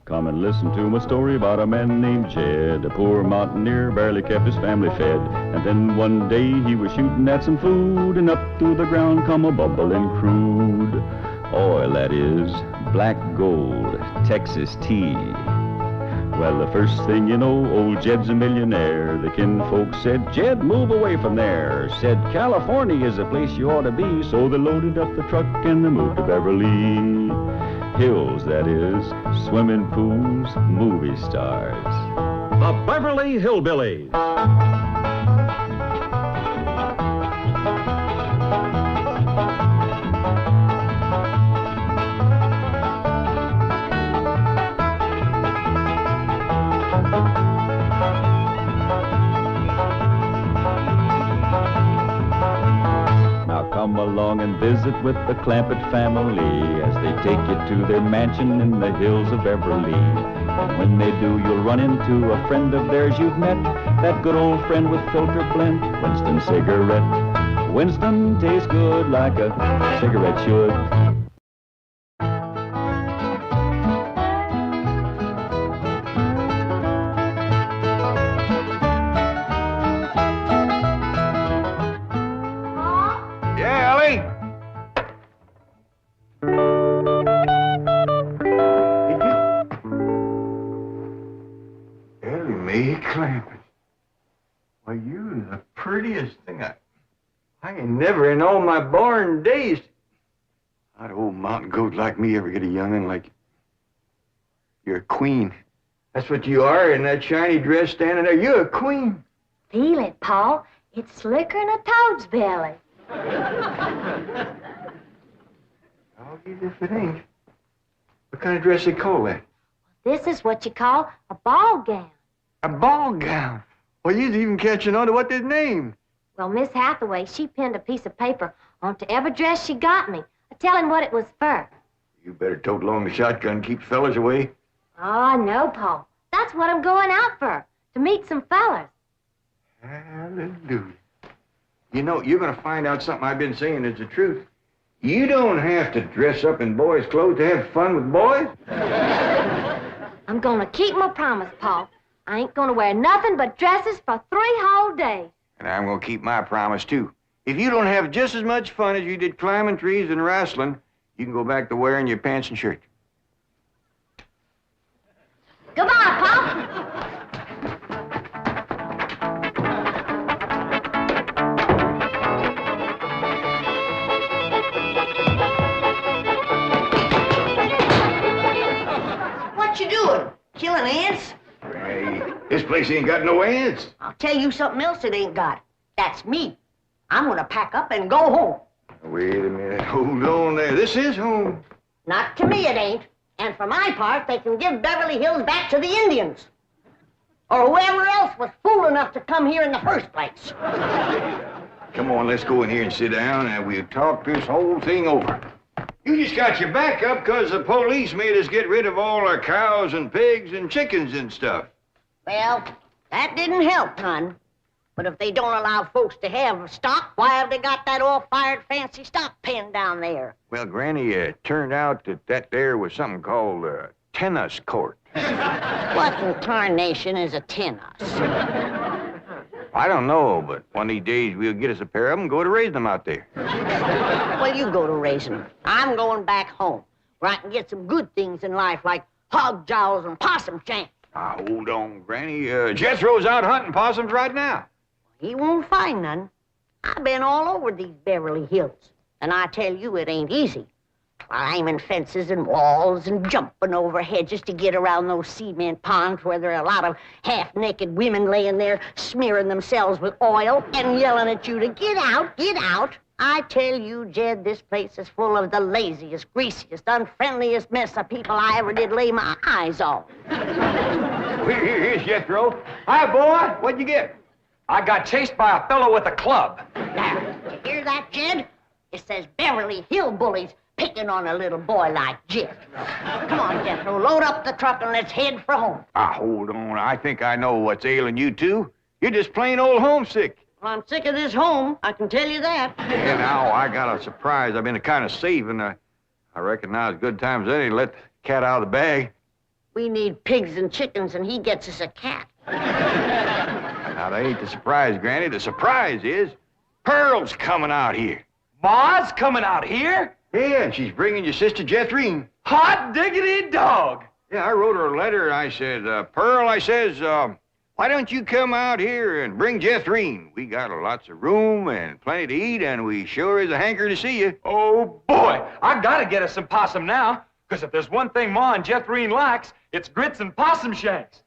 Come and listen to my story about a man named Jed. A poor mountaineer barely kept his family fed. And then one day he was shooting at some food, and up through the ground come a bubbling crude oil, that is, black gold, Texas tea. Well, the first thing you know, old Jed's a millionaire. The kinfolk said, Jed, move away from there. Said, California is the place you ought to be. So they loaded up the truck and they moved to Beverly Hills, that is, swimming pools, movie stars. The Beverly Hillbillies. Come along and visit with the Clampett family as they take you to their mansion in the hills of Beverly. And when they do, you'll run into a friend of theirs you've met, that good old friend with filter blend, Winston cigarette. Winston tastes good like a cigarette should. Why, you the prettiest thing I ain't never in all my born days. How'd old mountain goat like me ever get a young'un like you? You're a queen. That's what you are in that shiny dress standing there. You're a queen. Feel it, Paul. It's slicker than a toad's belly. I'll get if it ain't. What kind of dress they call that? This is what you call a ball gown. A ball gown? Well, you's even catching on to what they's named. Well, Miss Hathaway, she pinned a piece of paper onto every dress she got me, telling what it was for. You better tote along the shotgun, keep fellas away. Oh, no, Paul. That's what I'm going out for, to meet some fellas. Hallelujah. You know, you're going to find out something I've been saying is the truth. You don't have to dress up in boys' clothes to have fun with boys. I'm going to keep my promise, Paul. I ain't going to wear nothing but dresses for 3 whole days. And I'm going to keep my promise, too. If you don't have just as much fun as you did climbing trees and wrestling, you can go back to wearing your pants and shirt. Goodbye, Paul. What you doing? Killing ants? Hey, this place ain't got no ants. I'll tell you something else it ain't got. That's me. I'm gonna pack up and go home. Wait a minute. Hold on there. This is home. Not to me it ain't. And for my part, they can give Beverly Hills back to the Indians. Or whoever else was fool enough to come here in the first place. Come on, let's go in here and sit down and we'll talk this whole thing over. You just got your back up because the police made us get rid of all our cows and pigs and chickens and stuff. Well, that didn't help none. But if they don't allow folks to have stock, why have they got that all-fired fancy stock pen down there? Well, Granny, it turned out that there was something called a tennis court. What in tarnation is a tennis? I don't know, but one of these days we'll get us a pair of them and go to raise them out there. Well, you go to raising them. I'm going back home, where I can get some good things in life, like hog jowls and possum shanks. Now, hold on, Granny. Jethro's out hunting possums right now. He won't find none. I've been all over these Beverly Hills, and I tell you it ain't easy. Climbing fences and walls and jumping over hedges to get around those cement ponds where there are a lot of half-naked women laying there smearing themselves with oil and yelling at you to get out, get out. I tell you, Jed, this place is full of the laziest, greasiest, unfriendliest mess of people I ever did lay my eyes on. Here's Jethro. Hi, boy. What'd you get? I got chased by a fellow with a club. Now, you hear that, Jed? It says Beverly Hillbillies picking on a little boy like Jethro. Come on, Jethro, load up the truck and let's head for home. Hold on. I think I know what's ailing you two. You're just plain old homesick. Well, I'm sick of this home, I can tell you that. Yeah, now, I got a surprise. I've been kind of saving. I reckon now's good times any to let the cat out of the bag. We need pigs and chickens, and he gets us a cat. Now, that ain't the surprise, Granny. The surprise is Pearl's coming out here. Ma's coming out here? Yeah, and she's bringing your sister Jethrine. Hot diggity dog. Yeah, I wrote her a letter, and I said, Pearl, I says, why don't you come out here and bring Jethrine? We got lots of room and plenty to eat, and we sure is a hanker to see you. Oh, boy. I gotta get us some possum now. Because if there's one thing Ma and Jethrine likes, it's grits and possum shanks.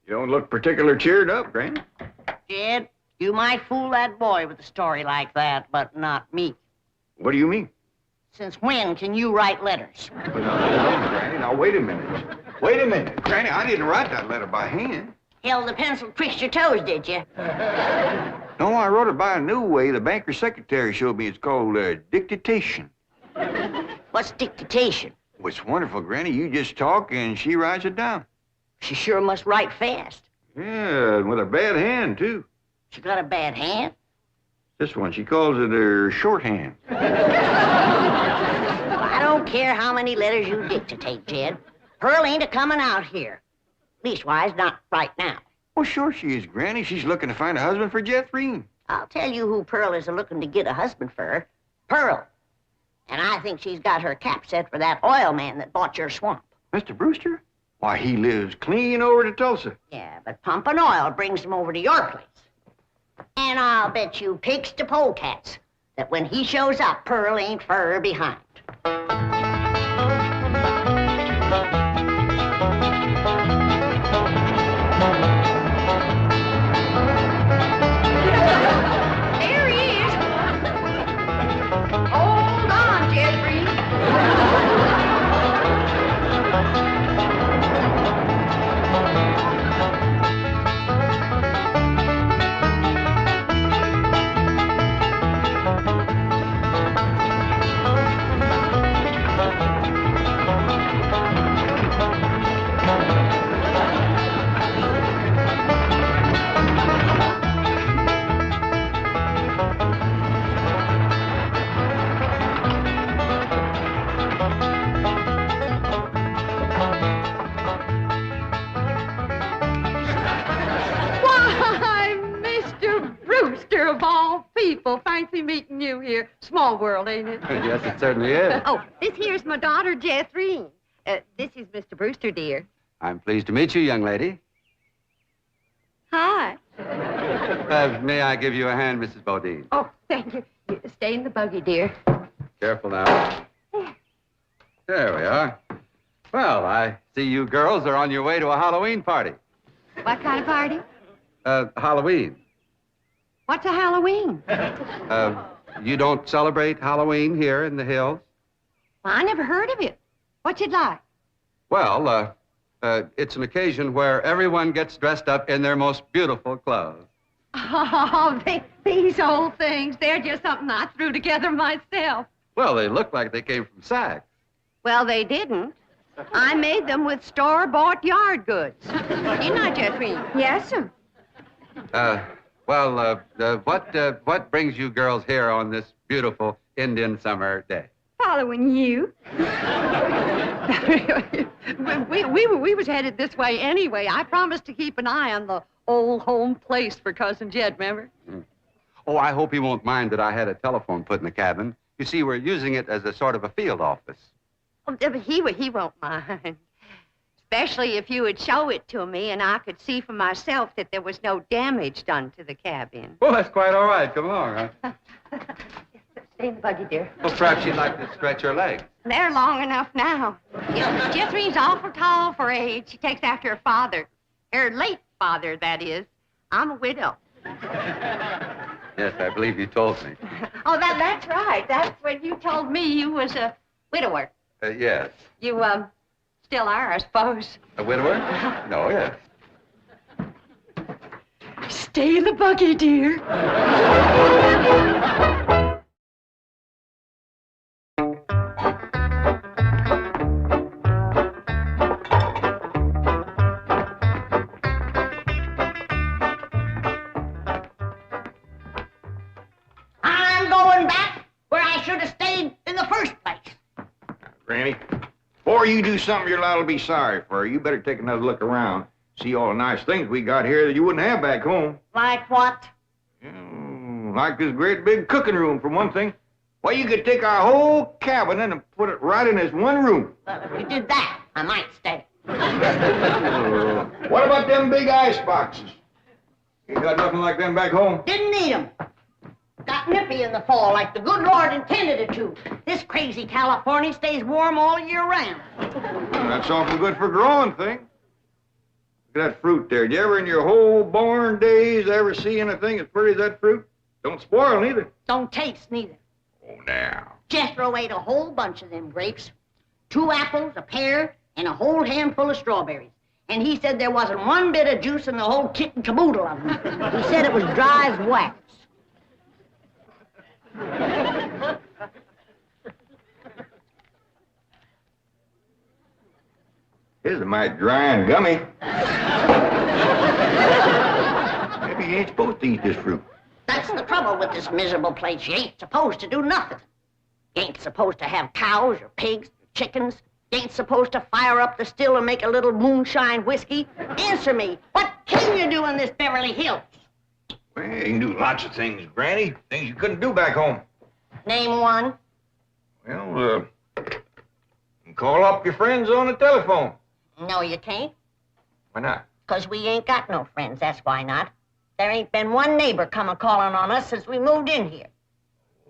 You don't look particular cheered up, Granny. Jed, you might fool that boy with a story like that, but not me. What do you mean? Since when can you write letters? Well, now, hold on, Granny. Now, wait a minute. Wait a minute. Granny, I didn't write that letter by hand. Held the pencil twixt your toes, did you? No, I wrote it by a new way. The banker's secretary showed me. It's called dictation. What's dictation? Well, it's wonderful, Granny. You just talk, and she writes it down. She sure must write fast. Yeah, with a bad hand, too. She got a bad hand? This one, she calls it her shorthand. I don't care how many letters you dictate, Jed. Pearl ain't a-coming out here. Leastwise, not right now. Well, sure she is, Granny. She's looking to find a husband for Jethrine. I'll tell you who Pearl is a-looking to get a husband for her. Pearl. And I think she's got her cap set for that oil man that bought your swamp. Mr. Brewster? Why, he lives clean over to Tulsa. Yeah, but pumping oil brings him over to your place. And I'll bet you pigs to polecats that when he shows up, Pearl ain't fur behind. There he is. Hold on, Jethrine. Of all people, fancy meeting you here. Small world, ain't it? Yes, it certainly is. Oh, this here's my daughter, Jethrine. This is Mr. Brewster, dear. I'm pleased to meet you, young lady. Hi. May I give you a hand, Mrs. Bodine? Oh, thank you. Stay in the buggy, dear. Careful now. There we are. Well, I see you girls are on your way to a Halloween party. What kind of party? Halloween. What's a Halloween? You don't celebrate Halloween here in the hills? Well, I never heard of it. What's it like? Well, it's an occasion where everyone gets dressed up in their most beautiful clothes. Oh, these old things, they're just something I threw together myself. Well, they look like they came from Saks. Well, they didn't. I made them with store-bought yard goods. Didn't I, Jethrine? Yes, sir. What brings you girls here on this beautiful Indian summer day? Following you. we was headed this way anyway. I promised to keep an eye on the old home place for Cousin Jed, remember? Oh, I hope he won't mind that I had a telephone put in the cabin. You see, we're using it as a sort of a field office. Oh, he won't mind. Especially if you would show it to me and I could see for myself that there was no damage done to the cabin. Well, that's quite all right. Come along, huh? Stay in the buggy, dear. Well, perhaps you'd like to stretch your legs. They're long enough now. Jethrine's awful tall for age. She takes after her father. Her late father, that is. I'm a widow. Yes, I believe you told me. Oh, that's right. That's when you told me you was a widower. Yes. You, still are, I suppose. A widower? No, yes. Stay in the buggy, dear. I'm going back where I should have stayed in the first place. Granny, Before you do something you're liable to be sorry for, you better take another look around. See all the nice things we got here that you wouldn't have back home. Like what? Like this great big cooking room, for one thing. Why, you could take our whole cabinet and put it right in this one room. Well, if you did that, I might stay. What about them big ice boxes? You got nothing like them back home? Didn't need 'em. Got nippy in the fall like the good Lord intended it to. This crazy California stays warm all year round. That's awful good for growing things. Look at that fruit there. Did you ever in your whole born days ever see anything as pretty as that fruit? Don't spoil neither. Don't taste neither. Oh, now. Jethro ate a whole bunch of them grapes. 2 apples, a pear, and a whole handful of strawberries. And he said there wasn't one bit of juice in the whole kit and caboodle of them. He said it was dry as wax. His a mighty dry and gummy. Maybe you ain't supposed to eat this fruit. That's the trouble with this miserable place. You ain't supposed to do nothing. You ain't supposed to have cows or pigs or chickens. You ain't supposed to fire up the still and make a little moonshine whiskey. Answer me, what can you do in this Beverly Hills? Well, you can do lots of things, Granny. Things you couldn't do back home. Name one. Well, you can call up your friends on the telephone. No, you can't. Why not? 'Cause we ain't got no friends, that's why not. There ain't been one neighbor come a-calling on us since we moved in here.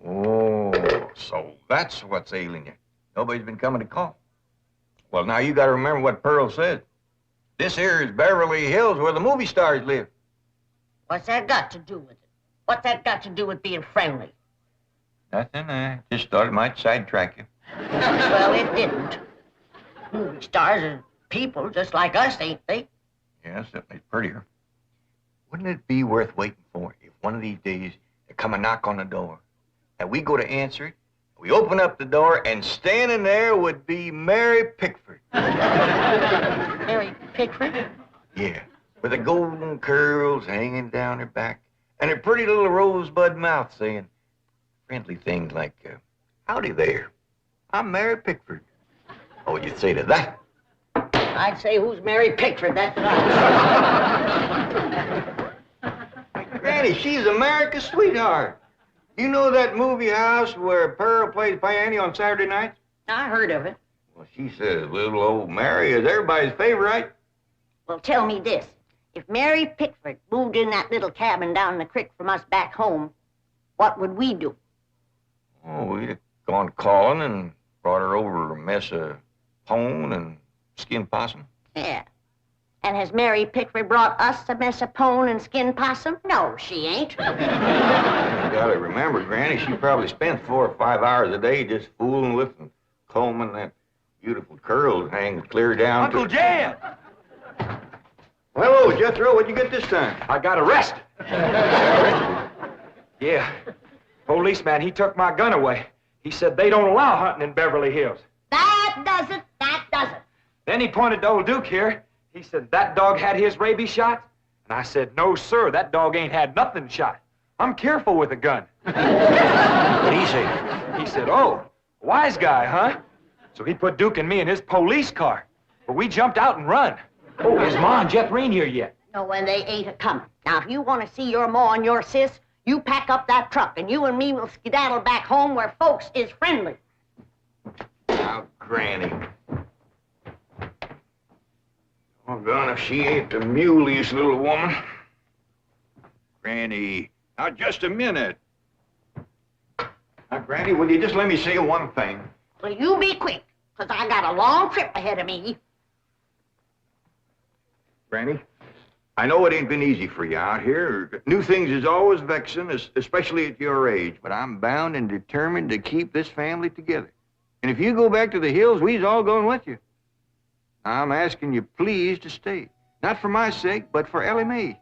Oh, so that's what's ailing you. Nobody's been coming to call. Well, now you got to remember what Pearl said. This here is Beverly Hills, where the movie stars live. What's that got to do with it? What's that got to do with being friendly? Nothing. I just thought it might sidetrack you. Well, it didn't. Movie stars are people just like us, ain't they? Yeah, certainly prettier. Wouldn't it be worth waiting for if one of these days they come a knock on the door, and we go to answer it, we open up the door, and standing there would be Mary Pickford. Mary Pickford? Yeah, with the golden curls hanging down her back, and her pretty little rosebud mouth saying friendly things like, howdy there, I'm Mary Pickford. Oh, you'd say to that? I'd say, who's Mary Pickford? That's what I Granny, she's America's sweetheart. You know that movie house where Pearl plays piano on Saturday nights? I heard of it. Well, she says little old Mary is everybody's favorite. Well, tell me this. If Mary Pickford moved in that little cabin down the creek from us back home, what would we do? Oh, we'd have gone calling and brought her over a mess of pone and skinned possum. Yeah. And has Mary Pickford brought us a mess of pone and skinned possum? No, she ain't. You gotta remember, Granny, she probably spent 4 or 5 hours a day just fooling with and combing that beautiful curls hanging clear down. Uncle Jed! Well, hello, Jethro. What'd you get this time? I got arrested. Yeah. Policeman, he took my gun away. He said they don't allow hunting in Beverly Hills. That does it. That does it. Then he pointed to old Duke here. He said that dog had his rabies shot. And I said, no, sir, that dog ain't had nothing shot. I'm careful with a gun. What'd he say? He said, oh, wise guy, huh? So he put Duke and me in his police car. But we jumped out and run. Oh, is Ma and Jethrine here yet? No, when they ain't a-coming. Now, if you want to see your ma and your sis, you pack up that truck, and you and me will skedaddle back home where folks is friendly. Now, Granny. Oh, God, if she ain't the muleyest little woman. Granny, now, just a minute. Now, Granny, will you just let me say one thing? Well, you be quick, 'cause I got a long trip ahead of me. Granny, I know it ain't been easy for you out here. New things is always vexing, especially at your age, but I'm bound and determined to keep this family together. And if you go back to the hills, we's all going with you. I'm asking you please to stay. Not for my sake, but for Elly Mae.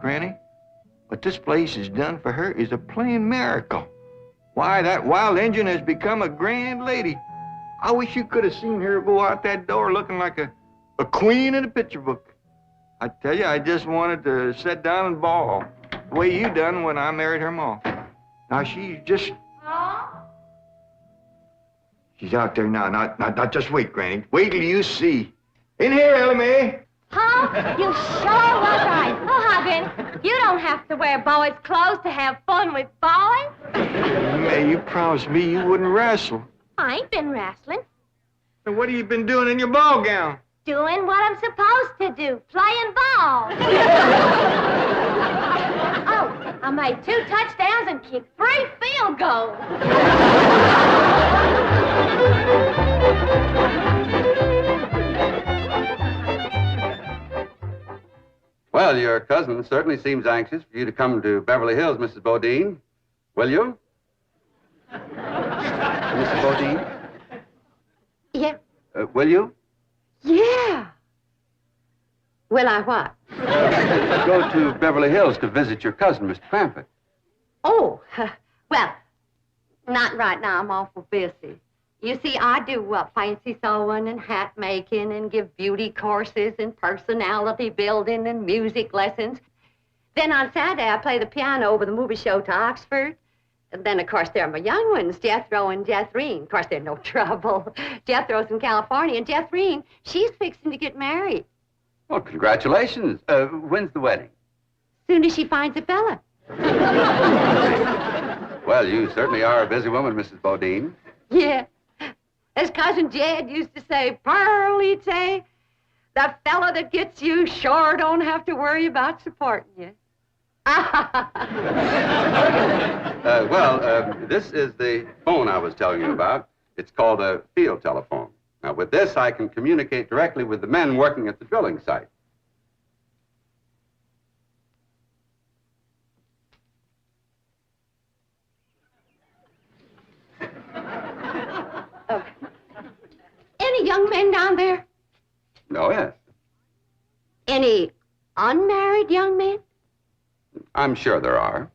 Granny, what this place has done for her is a plain miracle. Why, that wild Injun has become a grand lady. I wish you could have seen her go out that door looking like a queen in a picture book. I tell you, I just wanted to sit down and bawl, the way you done when I married her ma. Now, she's She's out there now. Not just wait, Granny. Wait till you see. In here, Elly Mae. Huh? You sure was right. Oh, Huggin, you don't have to wear boys' clothes to have fun with boys. May, you promised me you wouldn't wrestle. I ain't been wrestling. Then what have you been doing in your ball gown? Doing what I'm supposed to do, playing ball. Oh, I made 2 touchdowns and kicked 3 field goals. Well, your cousin certainly seems anxious for you to come to Beverly Hills, Mrs. Bodine. Will you? Mrs. Bodine? Yeah. Will you? Yeah. Will I what? Go to Beverly Hills to visit your cousin, Mr. Crampett. Oh, well, not right now. I'm awful busy. You see, I do fancy sewing and hat making and give beauty courses and personality building and music lessons. Then on Saturday, I play the piano over the movie show to Oxford. And then, of course, there are my young ones, Jethro and Jethrine. Of course, they're no trouble. Jethro's in California, and Jethrine, she's fixing to get married. Well, congratulations. When's the wedding? Soon as she finds a fella. Well, you certainly are a busy woman, Mrs. Bodine. Yeah. As Cousin Jed used to say, Pearlie, the fella that gets you sure don't have to worry about supporting you. This is the phone I was telling you about. It's called a field telephone. Now, with this, I can communicate directly with the men working at the drilling site. Any young men down there? Oh, yes. Any unmarried young men? I'm sure there are.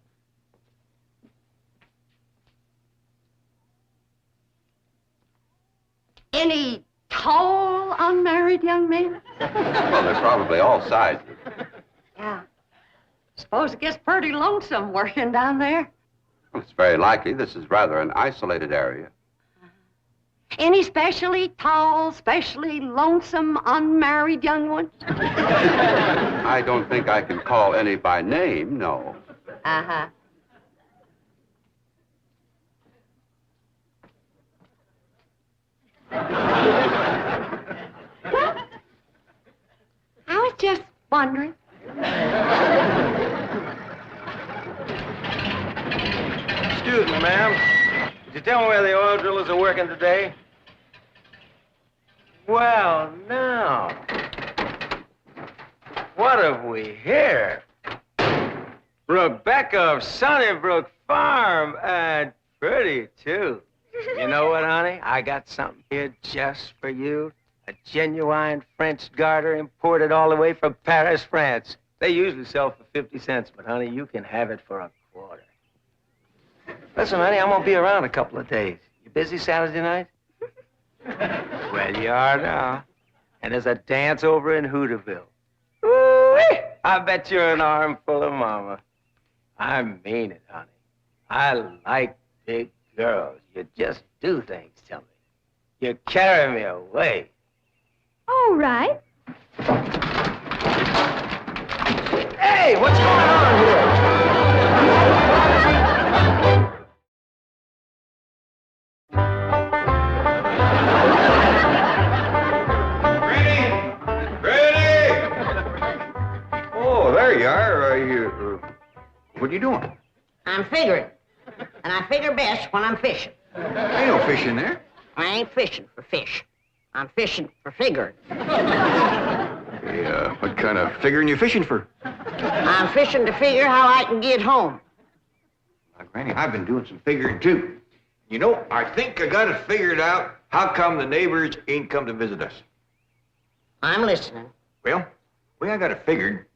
Any tall, unmarried young men? Well, they're probably all sizes. Yeah. Suppose it gets pretty lonesome working down there. Well, it's very likely. This is rather an isolated area. Any specially tall, specially lonesome, unmarried young ones? I don't think I can call any by name, no. Uh-huh. Well, I was just wondering. Excuse me, ma'am. Could you tell me where the oil drillers are working today? Well, now. What have we here? Rebecca of Sunnybrook Farm, and pretty, too. You know what, honey? I got something here just for you. A genuine French garter imported all the way from Paris, France. They usually sell for 50 cents, but, honey, you can have it for a quarter. Listen, honey, I'm gonna be around a couple of days. You busy Saturday night? Well, you are now. And there's a dance over in Hooterville. Ooh-wee! I bet you're an armful of mama. I mean it, honey. I like big girls. You just do things to me. You carry me away. All right. Hey, what's going on here? There you are. What are you doing? I'm figuring. And I figure best when I'm fishing. Ain't no fish in there. I ain't fishing for fish. I'm fishing for figuring. Hey, what kind of figuring you fishing for? I'm fishing to figure how I can get home. Now, Granny, I've been doing some figuring, too. You know, I think I got it figured out how come the neighbors ain't come to visit us. I'm listening. Well, I got it figured.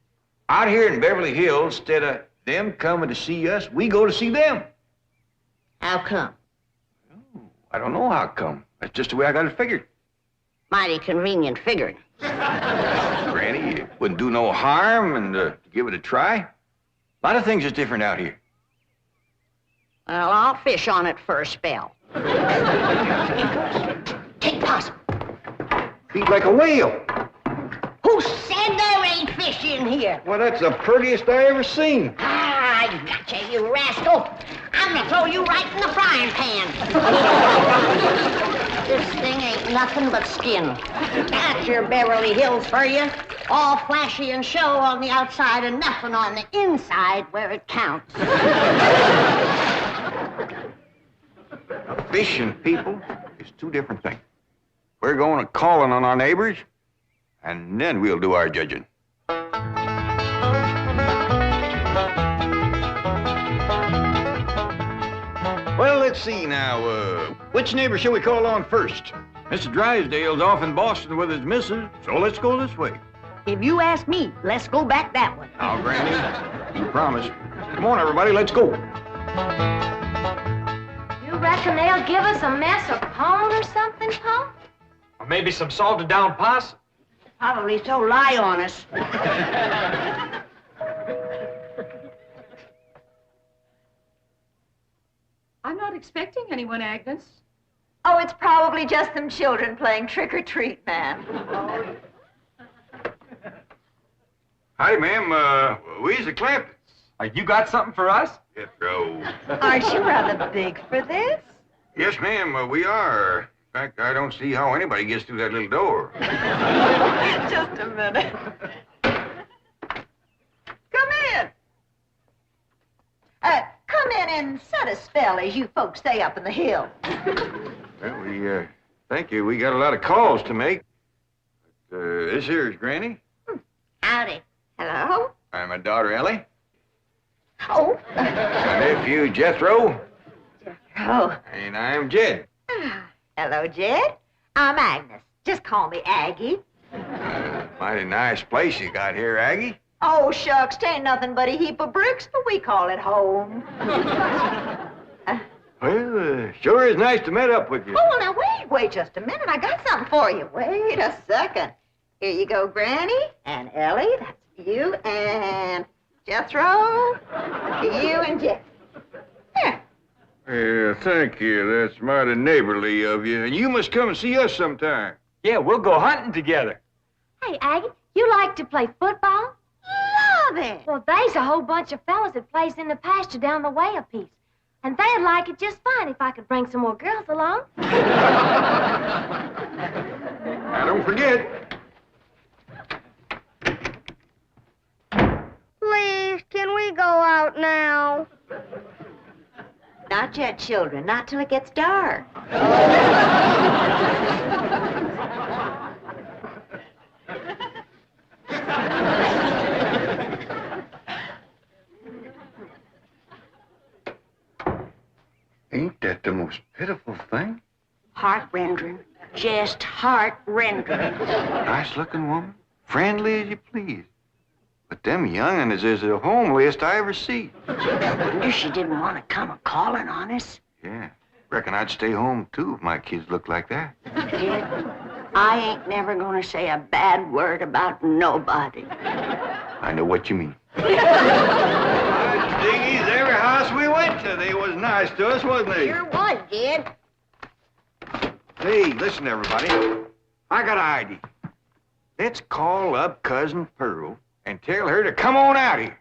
Out here in Beverly Hills, instead of them coming to see us, we go to see them. How come? Oh, I don't know how come. That's just the way I got it figured. Mighty convenient figuring. Granny, it wouldn't do no harm and to give it a try. A lot of things is different out here. Well, I'll fish on it for a spell. Take possum. Feet like a whale. Who said there ain't fish in here? Well, that's the prettiest I ever seen. Ah, I gotcha, you rascal. I'm gonna throw you right in the frying pan. This thing ain't nothing but skin. That's your Beverly Hills for you. All flashy and show on the outside and nothing on the inside where it counts. Fish and people is two different things. We're going to calling on our neighbors, and then we'll do our judging. Well, let's see now. Which neighbor shall we call on first? Mr. Drysdale's off in Boston with his missus, so let's go this way. If you ask me, let's go back that way. Now, Granny, you promised. Come on, everybody, let's go. You reckon they'll give us a mess of pone or something, Pa? Or maybe some salted down possum. Probably so lie on us. I'm not expecting anyone, Agnes. Oh, it's probably just them children playing trick-or-treat, ma'am. Hi, ma'am. We's the Clamptons. You got something for us? Jethro. Aren't you rather big for this? Yes, ma'am, we are. In fact, I don't see how anybody gets through that little door. Just a minute. Come in. Come in and set a spell, as you folks say up in the hill. Well, we, thank you. We got a lot of calls to make. But, this here is Granny. Howdy. Hello? I'm my daughter, Elly. Oh. My nephew, Jethro. Oh. And I'm Jed. Hello, Jed. I'm Agnes. Just call me Aggie. Mighty nice place you got here, Aggie. Oh, shucks, 'tain't nothing but a heap of bricks, but we call it home. Well, sure is nice to meet up with you. Oh, now wait just a minute. I got something for you. Wait a second. Here you go, Granny, and Elly, that's you, and Jethro, you and Jed. Here. Yeah, thank you. That's mighty neighborly of you. And you must come and see us sometime. Yeah, we'll go hunting together. Hey, Aggie, you like to play football? Love it. Well, there's a whole bunch of fellas that plays in the pasture down the way a piece. And they'd like it just fine if I could bring some more girls along. Now, don't forget. Please, can we go out now? Not yet, children. Not till it gets dark. Ain't that the most pitiful thing? Heart-rendering. Just heart-rendering. Nice looking woman. Friendly as you please. But them young'uns is the homeliest I ever see. Wonder she didn't want to come a-calling on us. Yeah. Reckon I'd stay home, too, if my kids looked like that. Kid, I ain't never gonna say a bad word about nobody. I know what you mean. Diggies, every house we went to, they was nice to us, wasn't they? Sure was, Jed. Hey, listen, everybody. I got an idea. Let's call up Cousin Pearl and tell her to come on out here.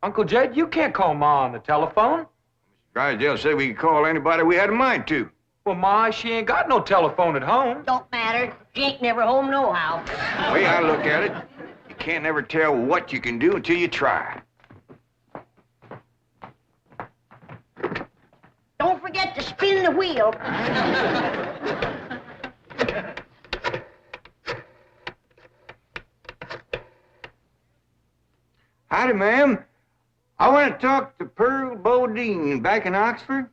Uncle Jed, you can't call Ma on the telephone. Drysdale said we could call anybody we had a mind to. Well, Ma, she ain't got no telephone at home. Don't matter. She ain't never home nohow. The way I look at it, you can't never tell what you can do until you try. Don't forget to spin the wheel. Howdy, ma'am. I want to talk to Pearl Bodine back in Oxford.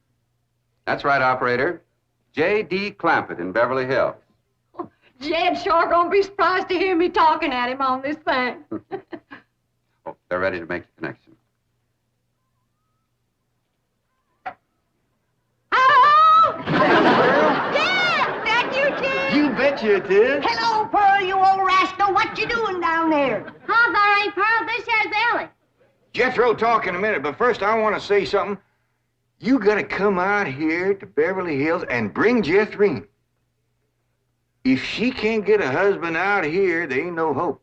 That's right, operator. J.D. Clampett in Beverly Hills. Jed's sure gonna be surprised to hear me talking at him on this thing. Oh, they're ready to make the connection. Hello? Jed, that you, Jed? You betcha it is. Hello, Pearl, you old rascal. What you doing down there? Huh, there ain't Pearl. This here's Elly. Jethro talk in a minute, but first I want to say something. You gotta come out here to Beverly Hills and bring Jethrine. If she can't get a husband out here, there ain't no hope.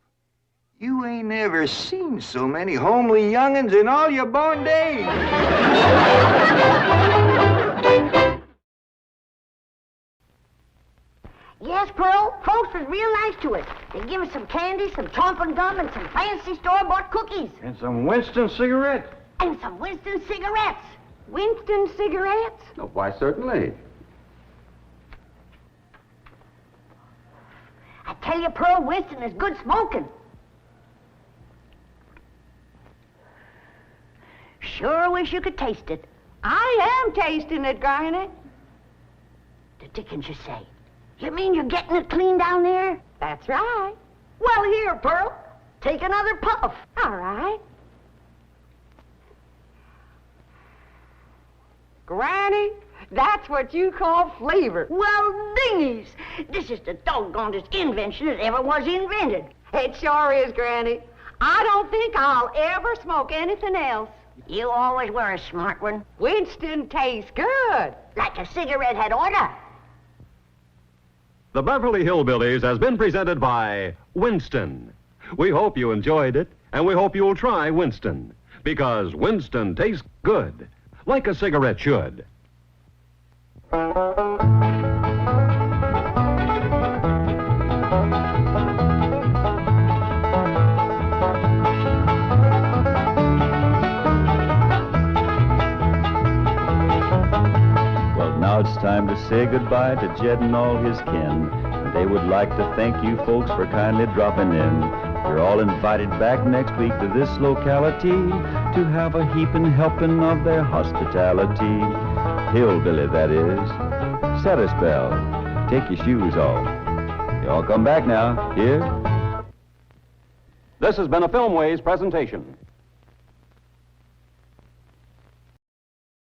You ain't never seen so many homely young'uns in all your born days. Yes, Pearl, folks was real nice to us. They give us some candy, some chomping gum, and some fancy store-bought cookies. And some Winston cigarettes. And some Winston cigarettes. Winston cigarettes? Oh, why, certainly. I tell you, Pearl, Winston is good smoking. Sure wish you could taste it. I am tasting it, Granny. The dickens you say? You mean you're getting it clean down there? That's right. Well, here, Pearl. Take another puff. All right. Granny, that's what you call flavor. Well, dingies. This is the doggonedest invention that ever was invented. It sure is, Granny. I don't think I'll ever smoke anything else. You always were a smart one. Winston tastes good. Like a cigarette had order. The Beverly Hillbillies has been presented by Winston. We hope you enjoyed it, and we hope you'll try Winston, because Winston tastes good, like a cigarette should. Now it's time to say goodbye to Jed and all his kin. They would like to thank you folks for kindly dropping in. You're all invited back next week to this locality to have a heaping helping of their hospitality. Hillbilly, that is. Set a spell. Take your shoes off. Y'all come back now. Here. This has been a Filmways presentation.